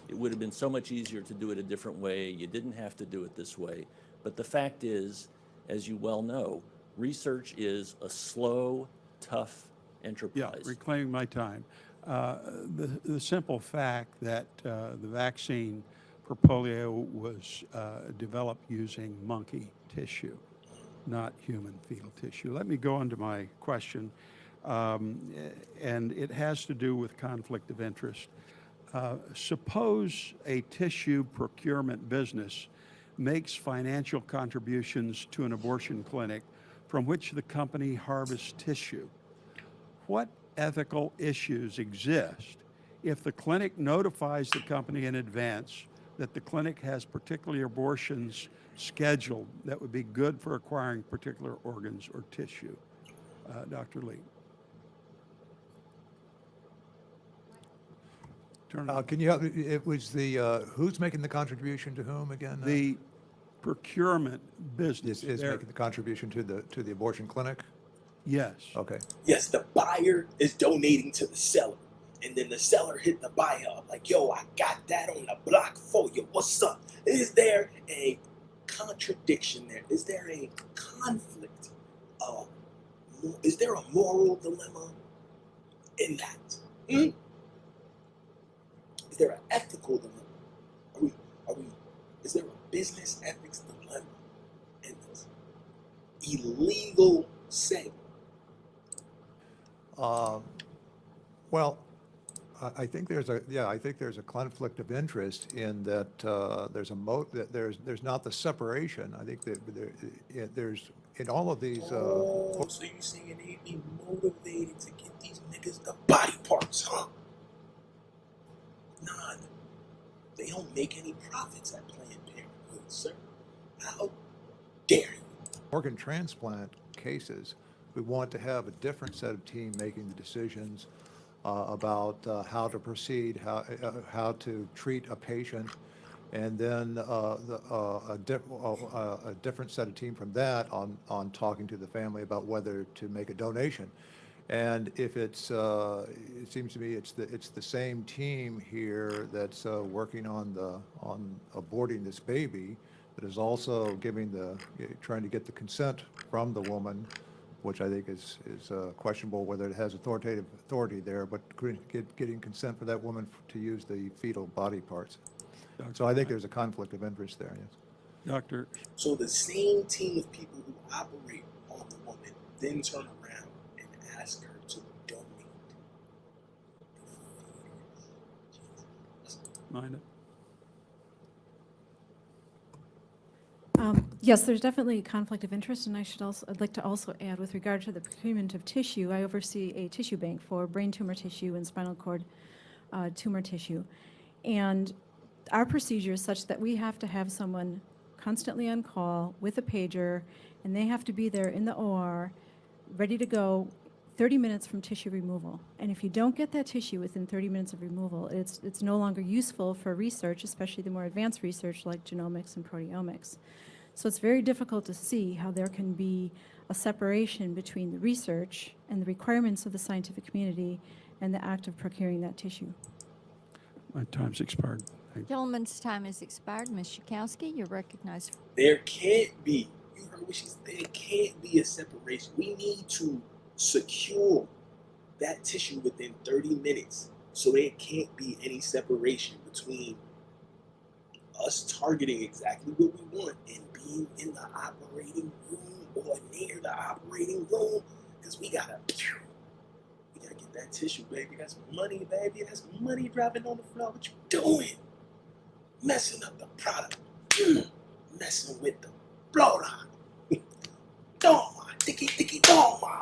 [SPEAKER 13] it would have been so much easier to do it a different way. You didn't have to do it this way. But the fact is, as you well know, research is a slow, tough enterprise.
[SPEAKER 11] Yeah, reclaiming my time. The simple fact that the vaccine for polio was developed using monkey tissue, not human fetal tissue. Let me go on to my question, and it has to do with conflict of interest. Suppose a tissue procurement business makes financial contributions to an abortion clinic from which the company harvests tissue. What ethical issues exist if the clinic notifies the company in advance that the clinic has particular abortions scheduled that would be good for acquiring particular organs or tissue? Dr. Lee.
[SPEAKER 14] Can you help me? It was the, who's making the contribution to whom again?
[SPEAKER 11] The procurement business
[SPEAKER 14] Is making the contribution to the abortion clinic?
[SPEAKER 11] Yes.
[SPEAKER 14] Okay.
[SPEAKER 1] Yes, the buyer is donating to the seller. And then the seller hit the buyer up like, yo, I got that on the block for you. What's up? Is there a contradiction there? Is there a conflict? Is there a moral dilemma in that? Is there an ethical dilemma? Is there a business ethics dilemma in this illegal sale?
[SPEAKER 14] Well, I think there's a conflict of interest in that there's not the separation. I think that there's in all of these.
[SPEAKER 1] So you're saying they be motivated to get these niggas the body parts, huh? None. They don't make any profits at Planned Parenthood, sir. How dare you?
[SPEAKER 14] Organ transplant cases, we want to have a different set of team making the decisions about how to proceed, how to treat a patient, and then a different set of team from that on talking to the family about whether to make a donation. And if it's, it seems to me it's the same team here that's working on aborting this baby, that is also trying to get the consent from the woman, which I think is questionable whether it has authority there, but getting consent for that woman to use the fetal body parts. So I think there's a conflict of interest there. Yes.
[SPEAKER 11] Doctor.
[SPEAKER 1] So the same team of people who operate on the woman then turn around and ask her to donate.
[SPEAKER 11] Mind
[SPEAKER 15] Yes, there's definitely a conflict of interest, and I'd like to also add, with regard to the procurement of tissue, I oversee a tissue bank for brain tumor tissue and spinal cord tumor tissue. And our procedure is such that we have to have someone constantly on call with a pager, and they have to be there in the OR, ready to go 30 minutes from tissue removal. And if you don't get that tissue within 30 minutes of removal, it's no longer useful for research, especially the more advanced research like genomics and proteomics. So it's very difficult to see how there can be a separation between the research and the requirements of the scientific community and the act of procuring that tissue.
[SPEAKER 11] My time's expired.
[SPEAKER 12] Gentleman's time has expired. Ms. Schakowsky, you're recognized.
[SPEAKER 1] There can't be, you heard what she said, there can't be a separation. We need to secure that tissue within 30 minutes so there can't be any separation between us targeting exactly what we want and being in the operating room or near the operating room, because we gotta get that tissue, baby. That's money, baby. That's money dropping on the floor. What you doing? Messing up the product. Messing with the blow line. Doma, tiki doma.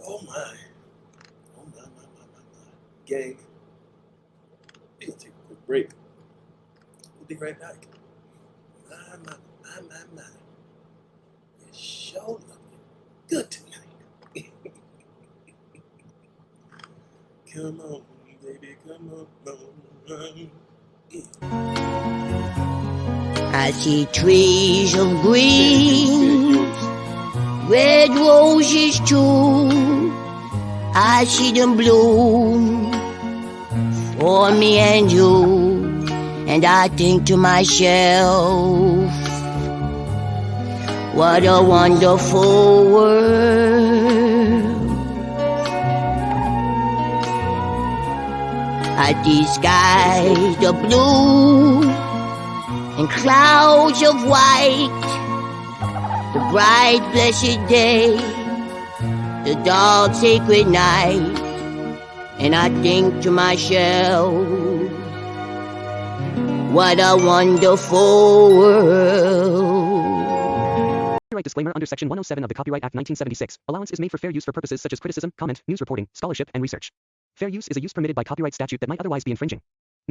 [SPEAKER 1] Oh my. Oh my. Gang. We're gonna take a quick break. We'll be right back. My. It's sure looking good tonight. Come on, baby, come on.
[SPEAKER 16] I see trees of green, red roses too. I see them bloom for me and you. And I think to myself, what a wonderful world. At the skies are blue and clouds of white, the bright blessed day, the dark sacred night. And I think to myself, what a wonderful world.
[SPEAKER 17] Copyright disclaimer under Section 107 of the Copyright Act 1976. Allowance is made for fair use for purposes such as criticism, comment, news reporting, scholarship, and research. Fair use is a use permitted by copyright statute that might otherwise be infringing.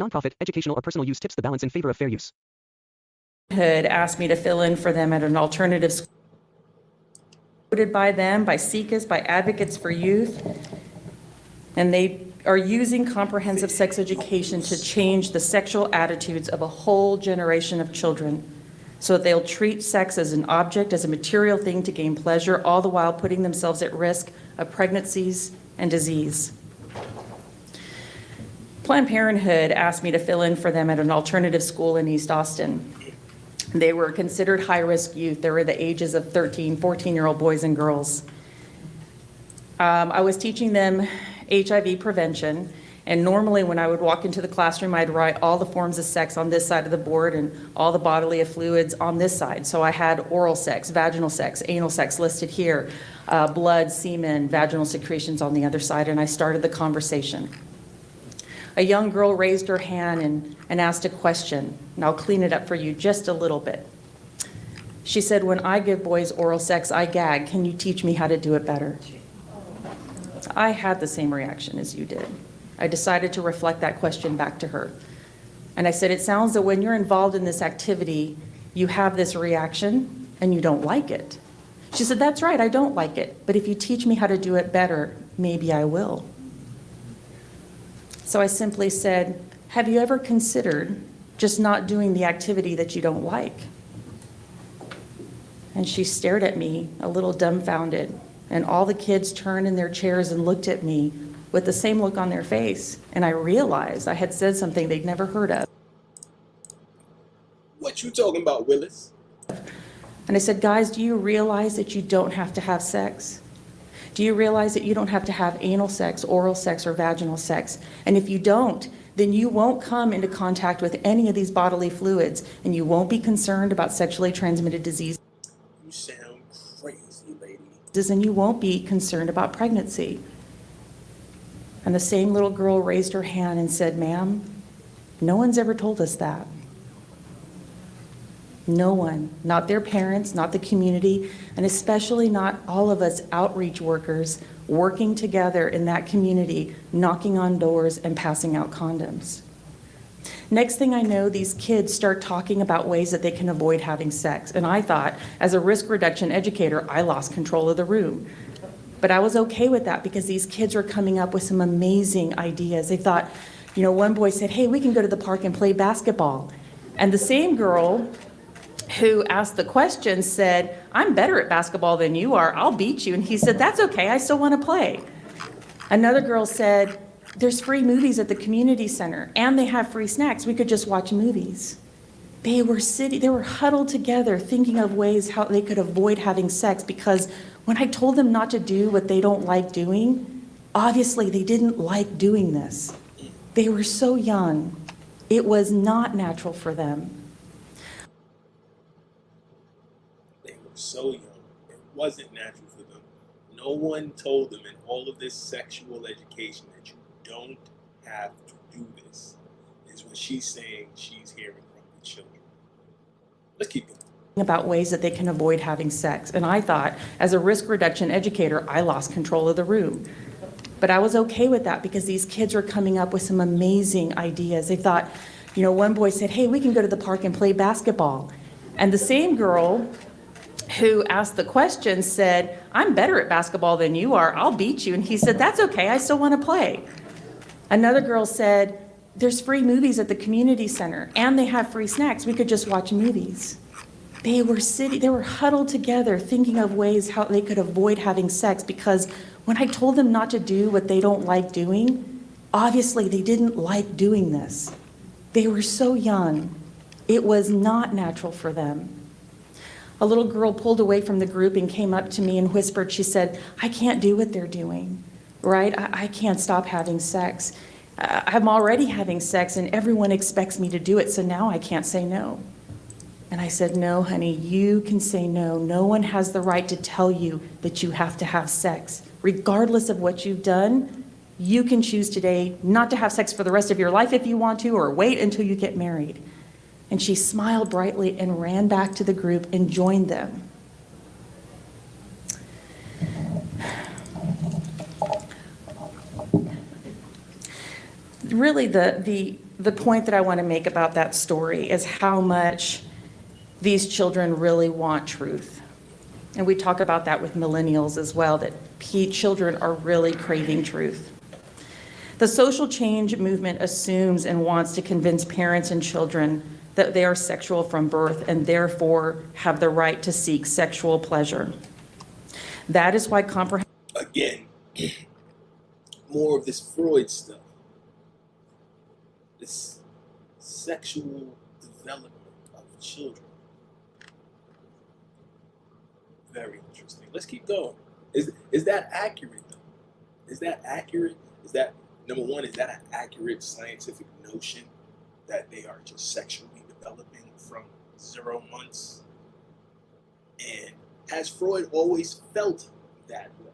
[SPEAKER 17] Nonprofit, educational, or personal use tips the balance in favor of fair use.
[SPEAKER 6] Had asked me to fill in for them at an alternative school voted by them, by SICAS, by Advocates for Youth, and they are using comprehensive sex education to change the sexual attitudes of a whole generation of children so that they'll treat sex as an object, as a material thing to gain pleasure, all the while putting themselves at risk of pregnancies and disease. Planned Parenthood asked me to fill in for them at an alternative school in East Austin. They were considered high-risk youth. They were the ages of 13, 14-year-old boys and girls. I was teaching them HIV prevention, and normally when I would walk into the classroom, I'd write all the forms of sex on this side of the board and all the bodily fluids on this side. So I had oral sex, vaginal sex, anal sex listed here, blood, semen, vaginal secretions on the other side, and I started the conversation. A young girl raised her hand and asked a question, and I'll clean it up for you just a little bit. She said, when I give boys oral sex, I gag. Can you teach me how to do it better? I had the same reaction as you did. I decided to reflect that question back to her. And I said, it sounds that when you're involved in this activity, you have this reaction and you don't like it. She said, that's right, I don't like it. But if you teach me how to do it better, maybe I will. So I simply said, have you ever considered just not doing the activity that you don't like? And she stared at me, a little dumbfounded. And all the kids turned in their chairs and looked at me with the same look on their face. And I realized I had said something they'd never heard of.
[SPEAKER 1] What you talking about, Willis?
[SPEAKER 6] And I said, guys, do you realize that you don't have to have sex? Do you realize that you don't have to have anal sex, oral sex, or vaginal sex? And if you don't, then you won't come into contact with any of these bodily fluids, and you won't be concerned about sexually transmitted disease.
[SPEAKER 1] You sound crazy, lady.
[SPEAKER 6] And you won't be concerned about pregnancy. And the same little girl raised her hand and said, ma'am, no one's ever told us that. No one, not their parents, not the community, and especially not all of us outreach workers working together in that community, knocking on doors and passing out condoms. Next thing I know, these kids start talking about ways that they can avoid having sex. And I thought, as a risk reduction educator, I lost control of the room. But I was okay with that because these kids were coming up with some amazing ideas. They thought, you know, one boy said, hey, we can go to the park and play basketball. And the same girl who asked the question said, I'm better at basketball than you are. I'll beat you. And he said, that's okay. I still want to play. Another girl said, there's free movies at the community center and they have free snacks. We could just watch movies. They were huddled together thinking of ways how they could avoid having sex, because when I told them not to do what they don't like doing, obviously they didn't like doing this. They were so young. It was not natural for them.
[SPEAKER 1] They were so young. It wasn't natural for them. No one told them in all of this sexual education that you don't have to do this, is what she's saying she's hearing from the children. Let's keep going.
[SPEAKER 6] About ways that they can avoid having sex. And I thought, as a risk reduction educator, I lost control of the room. But I was okay with that because these kids were coming up with some amazing ideas. They thought, you know, one boy said, hey, we can go to the park and play basketball. And the same girl who asked the question said, I'm better at basketball than you are. I'll beat you. And he said, that's okay. I still want to play. Another girl said, there's free movies at the community center and they have free snacks. We could just watch movies. They were huddled together thinking of ways how they could avoid having sex, because when I told them not to do what they don't like doing, obviously they didn't like doing this. They were so young. It was not natural for them. A little girl pulled away from the group and came up to me and whispered, she said, I can't do what they're doing, right? I can't stop having sex. I'm already having sex and everyone expects me to do it, so now I can't say no. And I said, no, honey, you can say no. No one has the right to tell you that you have to have sex. Regardless of what you've done, you can choose today not to have sex for the rest of your life if you want to, or wait until you get married. And she smiled brightly and ran back to the group and joined them. Really, the point that I want to make about that story is how much these children really want truth. And we talk about that with millennials as well, that children are really craving truth. The social change movement assumes and wants to convince parents and children that they are sexual from birth and therefore have the right to seek sexual pleasure. That is why
[SPEAKER 1] Again, more of this Freud stuff. This sexual development of children. Very interesting. Let's keep going. Is that accurate though? Is that accurate? Is that, number one, is that an accurate scientific notion that they are just sexually developing from 0 months? And has Freud always felt that way?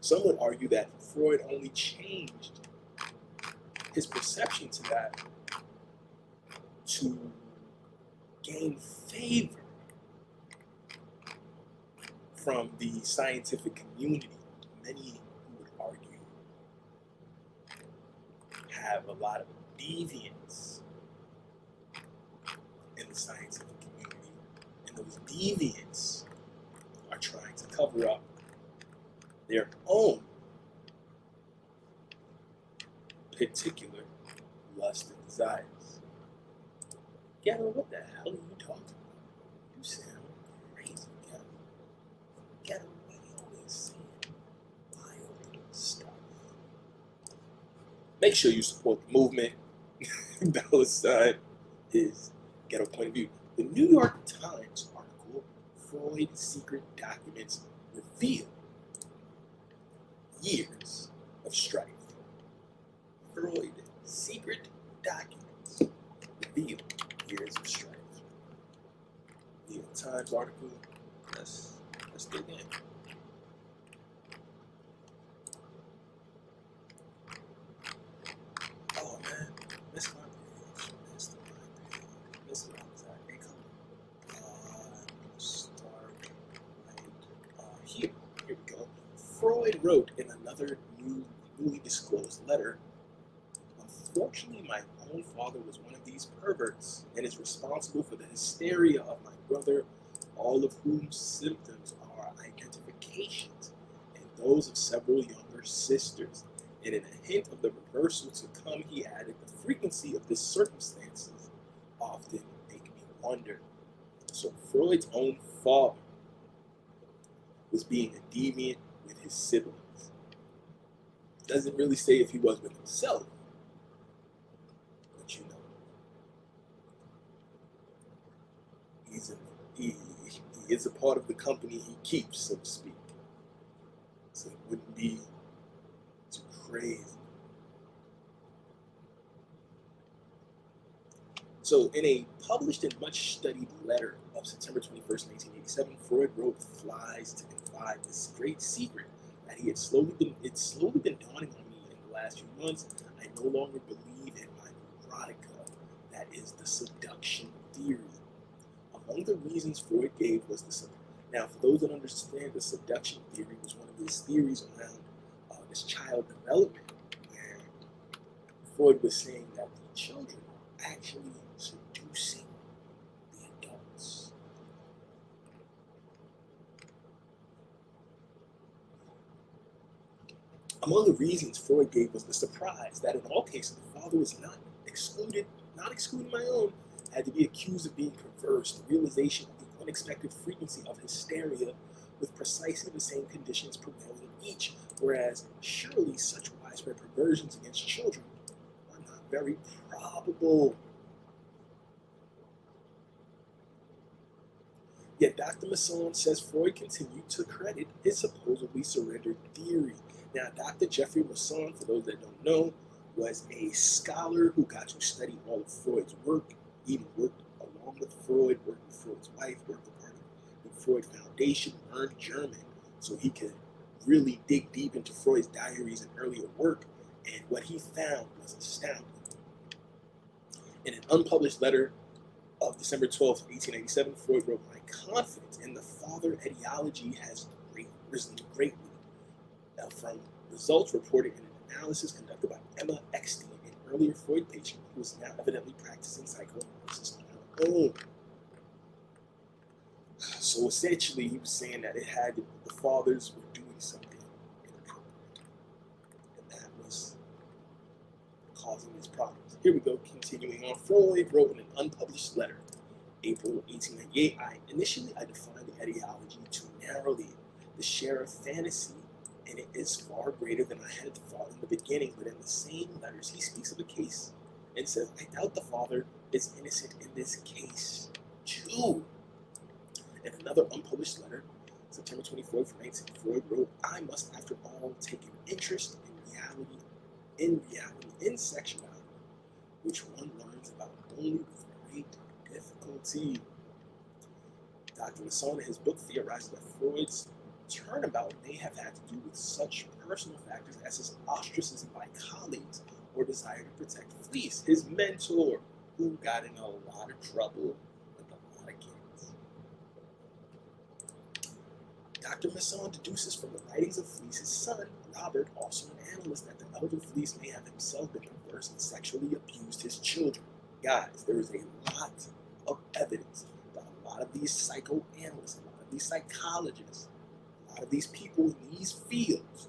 [SPEAKER 1] Some would argue that Freud only changed his perception to that to gain favor from the scientific community. Many who would argue have a lot of deviance in the scientific community, and those deviants are trying to cover up their own particular lust and desires. Ghetto, what the hell are you talking about? You sound crazy, Ghetto. Ghetto, what are you always saying? Wild stuff. Make sure you support the movement. $ is Ghetto Point of View. The New York Times article, Freud's secret documents reveal years of strife. Freud secret documents reveal years of strife. New York Times article. Let's dig in. Oh man, this is my page. This is what they start right here. Here we go. Freud wrote in another newly disclosed letter, unfortunately, my own father was one of these perverts and is responsible for the hysteria of my brother, all of whose symptoms are identifications, and those of several younger sisters. And in a hint of the reversal to come, he added, the frequency of the circumstances often make me wonder. So Freud's own father was being a deviant with his siblings. Doesn't really say if he was with himself, but you know, he is a part of the company he keeps, so to speak. So it wouldn't be too crazy. So in a published and much studied letter of September 21st, 1987, Freud wrote Flies to Confide, this great secret that it's slowly been dawning on me in the last few months. I no longer believe in my erotica, that is the seduction theory. Among the reasons Freud gave was now, for those that understand, the seduction theory was one of his theories around this child development, where Freud was saying that the children are actually seducing the adults. Among the reasons Freud gave was the surprise that in all cases the father was not excluding my own, had to be accused of being perverse, the realization of the unexpected frequency of hysteria with precisely the same conditions prevailing in each, whereas surely such widespread perversions against children are not very probable. Yet Dr. Masson says Freud continued to credit his supposedly surrendered theory. Now, Dr. Jeffrey Masson, for those that don't know, was a scholar who got to study all of Freud's work, even worked along with Freud, worked with Freud's wife, worked with part of the Freud Foundation, learned German, so he could really dig deep into Freud's diaries and earlier work, and what he found was astounding. In an unpublished letter of December 12, 1887, Freud wrote, "My confidence in the father etiology has risen greatly. Now, from results reported in an analysis conducted by Emma Eckstein, an earlier Freud patient who was now evidently practicing psychoanalysis on her own." So essentially, he was saying that it had the fathers were doing something inappropriate, and that was causing these problems. Here we go, continuing on. Freud wrote in an unpublished letter, April 1898, initially I defined the etiology too narrowly. The share of fantasy in it is far greater than I had thought in the beginning, but in the same letters he speaks of a case and says, I doubt the father is innocent in this case too. In another unpublished letter, September 24th, 19, Freud wrote, I must after all take an interest in sexuality, which one learns about only with great difficulty. Dr. Masson in his book theorized that Freud's turnabout may have had to do with such personal factors as his ostracism by colleagues or desire to protect Fleece, his mentor, who got in a lot of trouble with a lot of kids. Dr. Masson deduces from the writings of Fleece's son, Robert, also an analyst, that the elder Fleece may have himself been perverse and sexually abused his children. Guys, there is a lot of evidence that a lot of these psychoanalysts, a lot of these psychologists, a lot of these people in these fields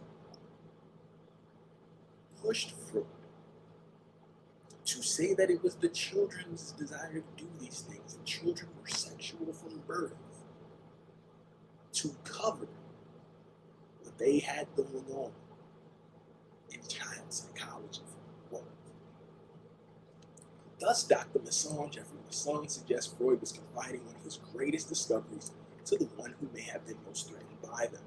[SPEAKER 1] pushed Freud to say that it was the children's desire to do these things, and children were sexual from birth, to cover what they had going on in child psychology for the world. Thus, Dr. Masson, Jeffrey Masson, suggests Freud was confiding one of his greatest discoveries to the one who may have been most threatened by them.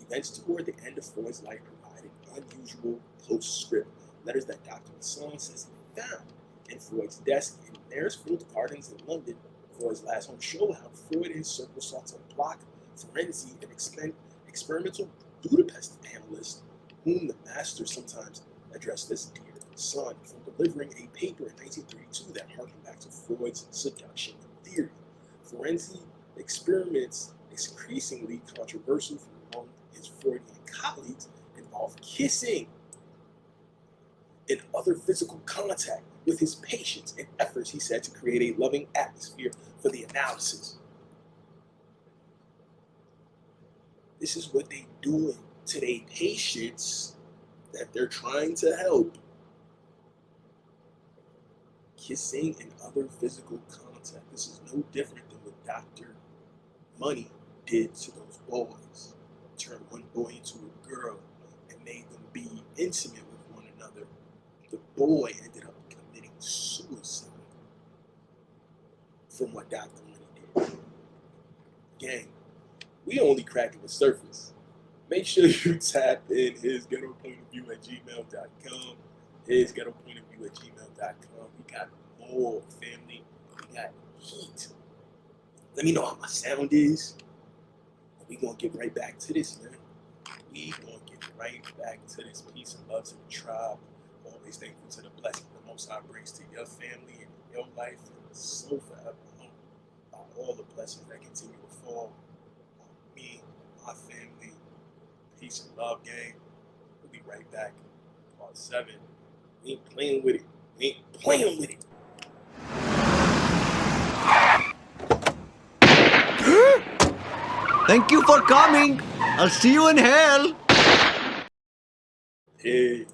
[SPEAKER 1] Events toward the end of Freud's life provided unusual postscript, letters that Dr. Masson says he found in Freud's desk in Maresfield Gardens in London. Freud's last home show how Freud and his circle sought to block Ferenczi, an experimental Budapest analyst, whom the master sometimes addressed as dear son, from delivering a paper in 1932 that harkened back to Freud's seduction theory. Ferenczi experiments, increasingly controversial from among his Freudian colleagues, involved kissing and other physical contact with his patients in efforts, he said, to create a loving atmosphere for the analysis. This is what they're doing to their patients that they're trying to help. Kissing and other physical contact. This is no different than what Dr. Money did to those boys. Turned one boy into a girl and made them be intimate with one another. The boy ended up committing suicide from what Dr. Money did. Gang, we only cracking the surface. Make sure you tap in hisghettopointofview@gmail.com. Hisghettopointofview@gmail.com. We got more, family. We got heat. Let me know how my sound is. We gonna get right back to this, man. We gonna get right back to this. Peace and love to the tribe. Always thankful to the blessing the Most High brings to your family and your life and so forever by all the blessings that continue to fall on me, my family. Peace and love, gang. We'll be right back. Part 7. We ain't playing with it. We ain't playing with it.
[SPEAKER 18] Thank you for coming. I'll see you in hell.
[SPEAKER 1] Hey.